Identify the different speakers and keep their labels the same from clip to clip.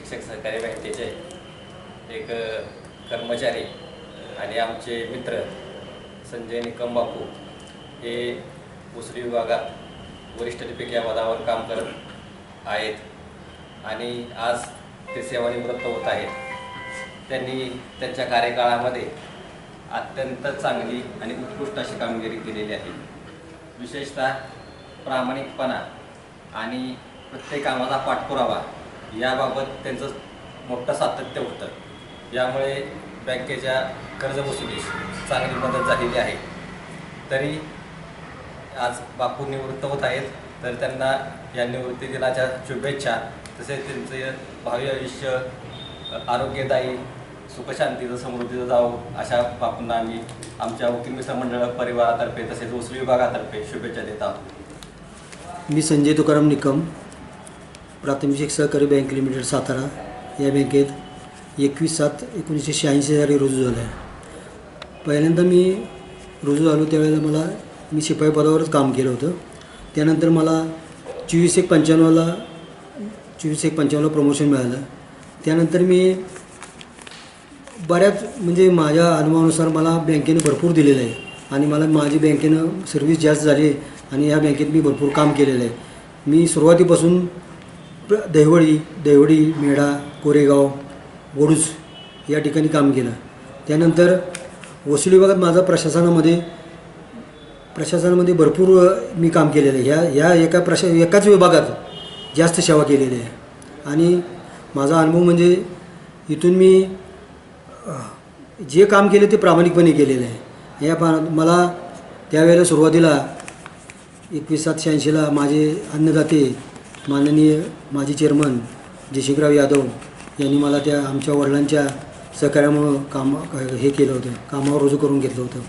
Speaker 1: शिक्षक सहकारी बँकेचे एक कर्मचारी आणि आमचे मित्र संजय निकम बापू हे उसरी विभागात वरिष्ठ लिपिक या पदावर काम करत आहेत आणि आज ते सेवानिवृत्त होत आहेत। त्यांनी त्यांच्या कार्यकाळामध्ये अत्यंत चांगली आणि उत्कृष्ट अशी कामगिरी केलेली आहे। विशेषतः प्रामाणिकपणा आणि प्रत्येक कामाचा पाठपुरावा याबाबत त्यांचं मोठं सातत्य होतं। यामुळे बँकेच्या कर्जवसुलीस चांगली मदत झालेली आहे। तरी आज बापू निवृत्त होत आहेत, तर त्यांना या निवृत्ती दिनाच्या शुभेच्छा, तसेच त्यांचे भावी आयुष्य आरोग्यदायी सुखशांतीचं समृद्धीचं जावं अशा बापूंना आम्ही आमच्या वकील मित्र मंडळ परिवारातर्फे तसेच उसरी विभागातर्फे शुभेच्छा देत आहोत।
Speaker 2: मी संजय तुकाराम निकम, प्राथमिक सहकारी बँक लिमिटेड सातारा या बँकेत 21/7/1986 साली रुजू झालो आहे। पहिल्यांदा मी रुजू झालो त्यावेळेला मी शिपाई पदावरच काम केलं होतं। त्यानंतर मला 24/1/55ला प्रमोशन मिळालं। त्यानंतर मी बऱ्याच माझ्या अनुभवानुसार मला बँकेने भरपूर दिलेलं आहे आणि मला माझी बँकेनं सर्व्हिस जास्त झाली आणि ह्या बँकेत मी भरपूर काम केलेलं आहे। मी सुरुवातीपासून दहिवडी, मेढा, कोरेगाव, वडूज या ठिकाणी काम केलं। त्यानंतर वसुली विभागात माझा प्रशासनामध्ये भरपूर मी काम केलेलं आहे। ह्या एकाच विभागात जास्त सेवा केलेली आहे आणि माझा अनुभव इथून मी जे काम केले ते प्रामाणिकपणे केलेलं आहे। मला त्यावेळेला सुरुवातीला 21/7/86ला माझे अन्नदाते माननीय माजी चेअरमन जयशिंगराव यादव यांनी मला आमच्या वडिलांच्या सहकार्यामुळं हे केलं होतं, कामावर रुजू करून घेतलं होतं।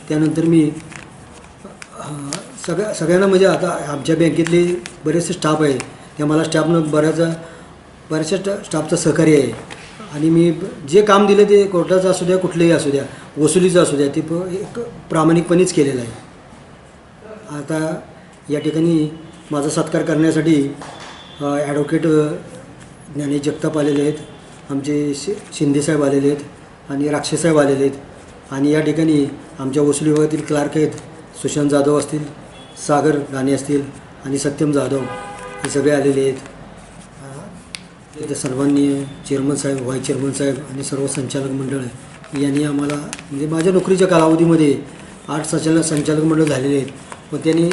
Speaker 2: त्यानंतर मी सगळ्यांना आता आमच्या बँकेतले बरेचसे स्टाफ आहे, त्या मला स्टाफनं बऱ्याचशा स्टाफचं सहकार्य आहे आणि मी जे काम दिलं ते कोर्टाचं असू द्या, कुठलंही असू द्या, वसुलीचं असू द्या, ते एक प्रामाणिकपणेच केलेलं आहे। आता या ठिकाणी माझा सत्कार करण्यासाठी ॲडव्होकेट ज्ञानेश जगताप आलेले आहेत, आमचे शिंदेसाहेब आलेले आहेत आणि राक्षसाहेब आलेले आहेत आणि या ठिकाणी आमच्या वसुली विभागातील क्लार्क आहेत, सुशांत जाधव असतील, सागर राणे असतील आणि सत्यम जाधव हे सगळे आलेले आहेत। त्या सर्वांनी चेअरमन साहेब, व्हाईस चेअरमन साहेब आणि सर्व संचालक मंडळ यांनी आम्हाला माझ्या नोकरीच्या कालावधीमध्ये 8 संचालक मंडळ झालेले आहेत, पण त्यांनी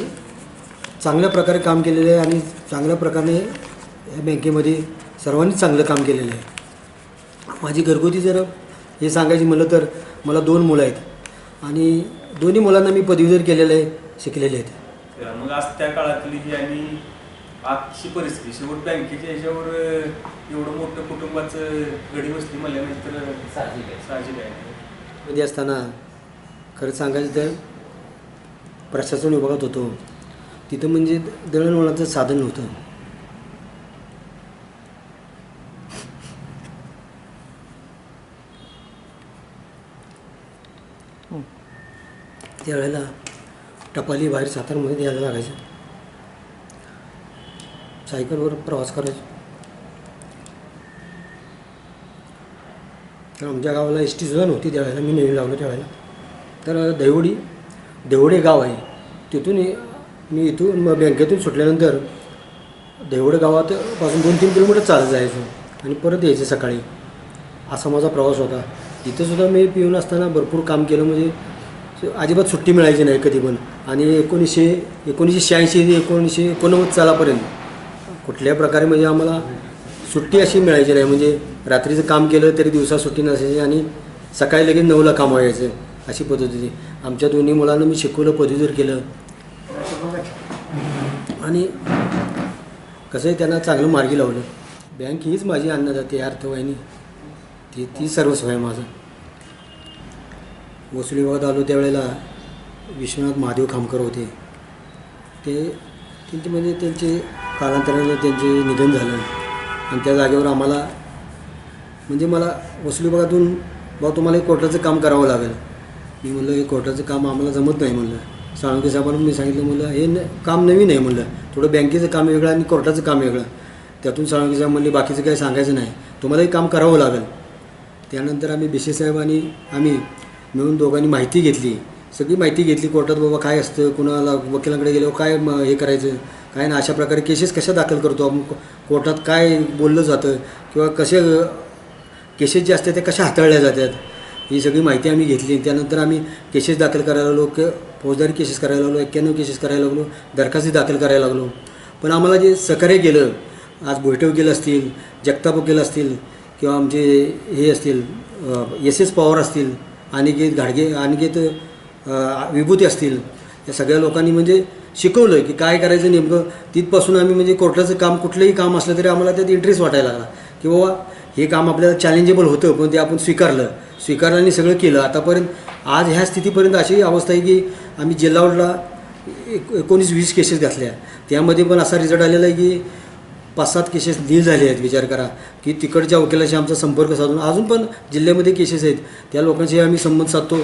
Speaker 2: चांगल्या प्रकारे काम केलेलं आहे आणि चांगल्या प्रकारे या बँकेमध्ये सर्वांनीच चांगलं काम केलेलं आहे। माझी घरगुती जर हे सांगायची म्हटलं तर मला 2 मुलं आहेत आणि दोन्ही मुलांना मी पदवीधर केलेलं आहे, शिकलेले आहेत।
Speaker 3: मग आज त्या काळातली ही आणि आजची परिस्थिती शेवट बँकेच्या ह्याच्यावर एवढं मोठं कुटुंबाचं गडी बसली म्हणल्यानंतर साहजिक आहे।
Speaker 2: मध्ये असताना खरं सांगायचं तर प्रशासन विभागात होतो, तिथं दळणवळणाचं साधन नव्हतं। त्यावेळेला टपाली बाहेर सातारमध्ये द्यायला लागायचं, सायकलवर प्रवास करायचो। तर आमच्या गावाला एस टीसुद्धा नव्हती त्यावेळेला, मी नवीन लागलो त्यावेळेला। तर देवडे गाव आहे, तिथून मी इथून बँकेतून सुटल्यानंतर देवडे गावापासून 2-3 किलोमीटर चालत जायचो आणि परत यायचं सकाळी, असा माझा प्रवास होता। इथंसुद्धा मी पिऊन असताना भरपूर काम केलं, अजिबात सुट्टी मिळायची नाही कधी पण। आणि 1986 ते 1989 सालापर्यंत कुठल्या प्रकारे आम्हाला सुट्टी अशी मिळायची नाही, रात्रीचं काम केलं तरी दिवसा सुट्टी नसायची आणि सकाळी लगेच 9ला कामावर यायचं, अशी पद्धत होती। आमच्या दोन्ही मुलांना मी शिकवलं, पदवीधर केलं आणि कसंही त्यांना चांगलं मार्गी लावलं। बँक हीच माझी अन्नदाते, अर्थवाहिनी, ती सर्वस्व आहे माझं। वसुली विभागात आलो त्यावेळेला विश्वनाथ महादेव खामकर होते, त्यांचे कालांतराने त्यांचे निधन झालं आणि त्या जागेवर आम्हाला मला वसुली विभागातून तुम्हाला एक कोर्टाचं काम करावं लागेल। मी म्हणलं हे कोर्टाचं काम आम्हाला जमत नाही म्हणलं। साळुंखे साहेबांना मी सांगितलं, हे काम नवीन आहे म्हणलं, थोडं बँकेचं काम वेगळं आणि कोर्टाचं काम वेगळं। त्यातून सांगायचं म्हणले बाकीचं काही सांगायचं नाही, तुम्हालाही काम करावं लागेल. त्यानंतर आम्ही BC साहेब आणि आम्ही मिळून दोघांनी माहिती घेतली, सगळी माहिती घेतली कोर्टात. बाबा काय असतं, कुणाला वकिलांकडे गेल्यावर काय हे करायचं, काय ना अशा प्रकारे केसेस कशा दाखल करतो आपण, कोर्टात काय बोललं जातं किंवा कसे केसेस जे असतात ते कशा हाताळल्या जातात, ही सगळी माहिती आम्ही घेतली. त्यानंतर आम्ही केसेस दाखल करायला लागलो, फौजदारी केसेस करायला लागलो, 91 केसेस करायला लागलो, दरखास्ती दाखल करायला लागलो. पण आम्हाला जे सहकार्य केलं, आज भोईटे वकील असतील, जगताप वकील असतील किंवा आमचे हे असतील SS पवार असतील, अनिकेत घाडगे, अनिकेत विभूती असतील, या सगळ्या लोकांनी म्हणजे शिकवलं की काय करायचं नेमकं. तिथपासून आम्ही म्हणजे कोर्टाचं काम कुठलंही काम असलं तरी आम्हाला त्यात इंटरेस्ट वाटायला लागला की बाबा हे काम आपल्याला चॅलेंजेबल होतं, पण ते आपण स्वीकारलं आणि सगळं केलं. आतापर्यंत आज ह्या स्थितीपर्यंत अशी अवस्था आहे की आम्ही जिल्हावरला 19-20 केसेस घातल्या, त्यामध्ये पण असा रिझल्ट आलेला आहे की 5-7 केसेस नील झाले आहेत. विचार करा की तिकडच्या वकिलाशी आमचा संपर्क साधून अजून पण जिल्ह्यामध्ये केसेस आहेत, त्या लोकांशी आम्ही संबंध साधतो,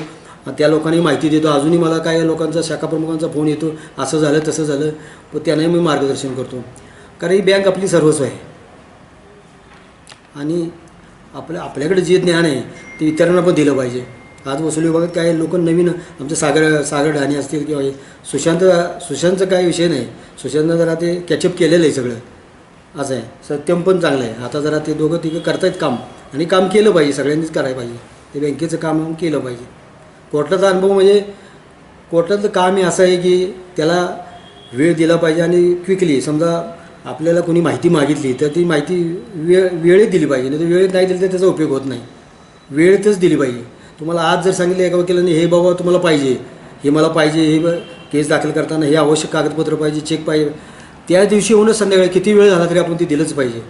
Speaker 2: त्या लोकांनी माहिती देतो. अजूनही मला काय लोकांचा शाखा प्रमुखांचा फोन येतो, असं झालं तसं झालं, पण त्यांनाही मी मार्गदर्शन करतो. कारण ही बँक आपली सर्वस्व आहे आणि आपल्याकडे जे ज्ञान आहे ते इतरांना पण दिलं पाहिजे. आज वसुली विभागात काय लोक नवीन आमचे सागर ढाणे असतील किंवा सुशांतचं काय विषय नाही, सुशांतनं जरा ते कॅचअप केलेलं आहे सगळं, असं आहे. सत्यम पण चांगलं आहे. आता जरा ते दोघं तिघं करतायत काम आणि काम केलं पाहिजे, सगळ्यांनीच करायला पाहिजे. ते बँकेचं काम केलं पाहिजे. कोर्टाचा अनुभव म्हणजे कोर्टातलं काम हे असं आहे की त्याला वेळ दिला पाहिजे आणि क्विकली समजा आपल्याला कोणी माहिती मागितली तर ती माहिती वेळेत दिली पाहिजे, नाही तर वेळेत नाही दिली तर त्याचा उपयोग होत नाही. वेळेतच दिली पाहिजे. तुम्हाला आज जर सांगितलं एका वकिलाने हे बाबा तुम्हाला पाहिजे, हे मला पाहिजे, हे केस दाखल करताना हे आवश्यक कागदपत्र पाहिजे, चेक पाहिजे, त्या दिवशी येऊनच संध्याकाळी किती वेळ झाला तरी आपण ते दिलंच पाहिजे.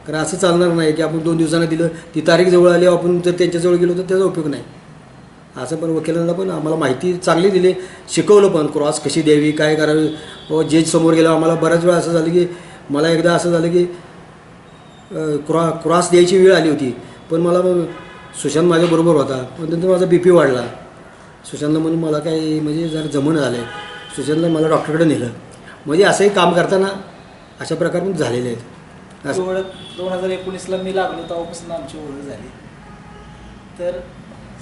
Speaker 2: कारण असं चालणार नाही की आपण 2 दिवसांना दिलं, ती तारीख जवळ आली, आपण जर त्यांच्याजवळ गेलो तर त्याचा उपयोग नाही. असं पण वकिलांना पण आम्हाला माहिती चांगली दिली, शिकवलं पण क्रॉस कशी द्यावी, काय करावी. जज समोर गेल्यावर आम्हाला बऱ्याच वेळा असं झालं की मला एकदा असं झालं की क्रॉस द्यायची वेळ आली होती, पण मला मग सुशांत माझ्याबरोबर होता, पण नंतर माझा BP वाढला. सुशांतला म्हणून मला काही म्हणजे जरा जमणं झालं आहे, सुशांतला मला डॉक्टरकडे नेलं. म्हणजे असंही काम करताना अशा प्रकारे पण झालेले आहेत. असं
Speaker 4: ओळख 2019ला मी लागलो तेव्हापासून आमची ओळख झाली. तर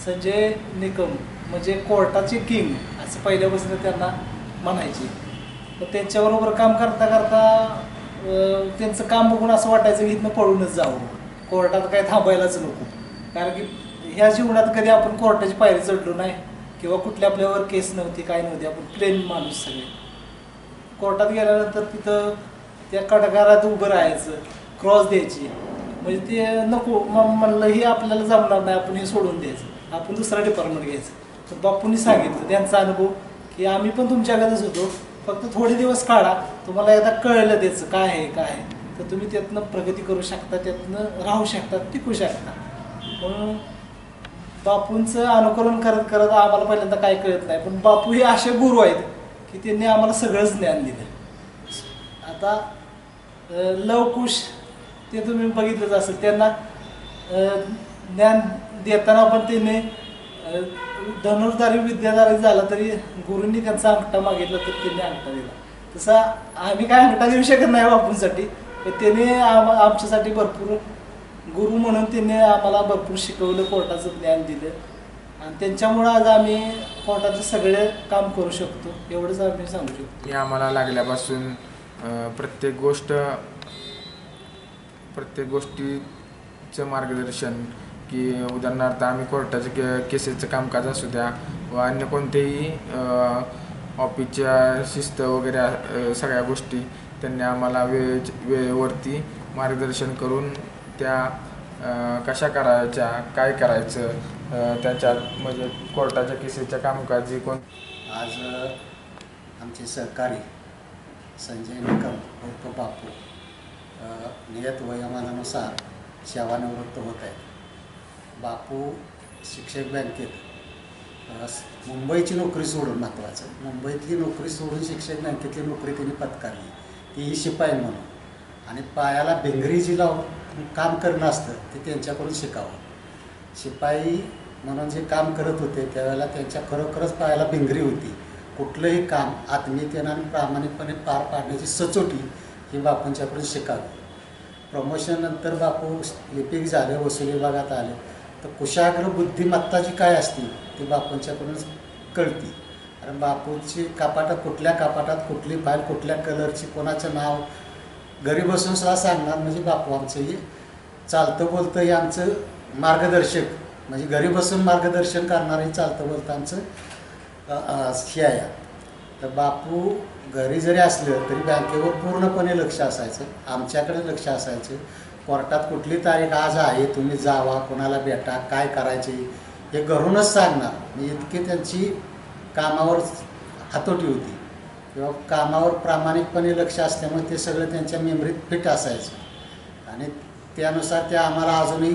Speaker 4: संजय निकम म्हणजे कोर्टाचे किंग असं पहिल्यापासून त्यांना म्हणायचे. तर त्यांच्याबरोबर काम करता करता त्यांचं काम बघून असं वाटायचं की इथनं पळूनच जावं, कोर्टात काय थांबायलाच नको. कारण की ह्या जीवनात कधी आपण कोर्टाची पायरी चढलो नाही किंवा कुठल्या आपल्यावर केस नव्हती, काय नव्हती, आपण प्लेन माणूस सगळे. कोर्टात गेल्यानंतर तिथं त्या कटकारात उभं राहायचं, क्रॉस द्यायची, म्हणजे ते नको म्हणलं हे आपल्याला जमणार नाही, आपण हे सोडून द्यायचं, आपण दुसरा डिपार्टमेंट घ्यायचं. तर बापूंनी सांगितलं त्यांचा अनुभव की आम्ही पण तुमच्याकडेच होतो, फक्त थोडे दिवस काढा, तुम्हाला एकदा कळलं त्याचं काय आहे काय आहे, तर तुम्ही त्यातनं प्रगती करू शकता, त्यातनं राहू शकता, टिकू शकता. म्हणून बापूंचं अनुकरण करत करत आम्हाला पहिल्यांदा काय कळत नाही, पण बापू हे असे गुरु आहेत की त्यांनी आम्हाला सगळंच ज्ञान दिलं. आता लवकुश ते तुम्ही बघितलंच असेल, त्यांना ज्ञान देताना पण त्यांनी धनुर्धारी विद्याधारी झाला तरी गुरूंनी त्यांचा अंगठा मागितला तर त्यांनी अंगठा दिला. तसा आम्ही काय अंगठा देऊ शकत नाही बापूंसाठी, पण त्याने आमच्यासाठी भरपूर गुरु म्हणून त्यांनी आम्हाला भरपूर शिकवलं, कोर्टाचं ज्ञान दिलं आणि त्यांच्यामुळं आज आम्ही कोर्टाचं सगळे काम करू शकतो, एवढंच आम्ही सांगू शकतो.
Speaker 5: की आम्हाला लागल्यापासून प्रत्येक गोष्टीचं मार्गदर्शन, की उदाहरणार्थ आम्ही कोर्टाचे केसेसचं कामकाज असू द्या व अन्य कोणतेही ऑफिसच्या शिस्त वगैरे सगळ्या गोष्टी त्यांनी आम्हाला वेळेवरती मार्गदर्शन करून त्या कशा करायच्या, काय करायचं त्याच्यात, म्हणजे कोर्टाच्या केसेसच्या कामकाजी
Speaker 6: आज आमचे सहकारी संजय निकम उर्फ बापू नियत वयोमानानुसार सेवानिवृत्त होत आहेत. बापू शिक्षक बँकेत मुंबईची नोकरी सोडून, महत्त्वाचं मुंबईतली नोकरी सोडून शिक्षक बँकेतली नोकरी त्यांनी पत्करली, तीही शिपाई म्हणून. आणि पायाला भिंगरी जी लावून काम करणं असतं ते त्यांच्याकडून शिकावं. शिपाई म्हणून जे काम करत होते त्यावेळेला त्यांच्या खरोखरच पायाला भिंगरी होती. कुठलंही काम आत्मीयतेनं आणि प्रामाणिकपणे पार पाडण्याची सचोटी ही बापूंच्याकडून शिकावी. प्रमोशन नंतर बापू लिपिक झाले, वसुली विभागात आले, तर कुशाग्र बुद्धिमत्ता जी काय असते ती बापूंच्याकडूनच कळती. कारण बापूची कपाटात, कुठल्या कपाटात कुठली फाईल कुठल्या कलरची, कोणाचं नाव घरी बसून सुद्धा सांगणार. म्हणजे बापू आमचं हे चालतं बोलतं हे आमचं मार्गदर्शक, म्हणजे घरी बसून मार्गदर्शन करणारही चालतं बोलतं आमचं हे आहे. तर बापू घरी जरी असलं तरी बँकेवर पूर्णपणे लक्ष असायचं, आमच्याकडे लक्ष असायचं. कोर्टात कुठली तारीख आज आहे, तुम्ही जावा, कोणाला भेटा, काय करायचे हे घरूनच सांगणार. म्हणजे इतकी त्यांची कामावर हातोटी होती किंवा कामावर प्रामाणिकपणे लक्ष असल्यामुळे ते सगळं त्यांच्या मेमरीत फिट असायचं आणि त्यानुसार ते आम्हाला अजूनही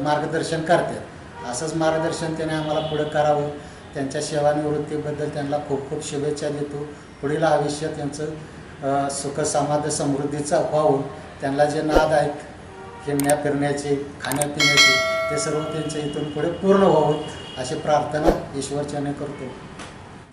Speaker 6: मार्गदर्शन करतात. असंच मार्गदर्शन त्याने आम्हाला पुढं करावं. त्यांच्या सेवानिवृत्तीबद्दल त्यांना खूप खूप शुभेच्छा देतो. पुढील आयुष्य त्यांचं सुख समाधान समृद्धीचा व्हावं. त्यांना जे नाद आहेत फिरण्या फिरण्याचे, खाण्यापिण्याचे, ते सर्व त्यांच्या इथून पुढे पूर्ण व्हावं अशी प्रार्थना ईश्वरचरणी करतो.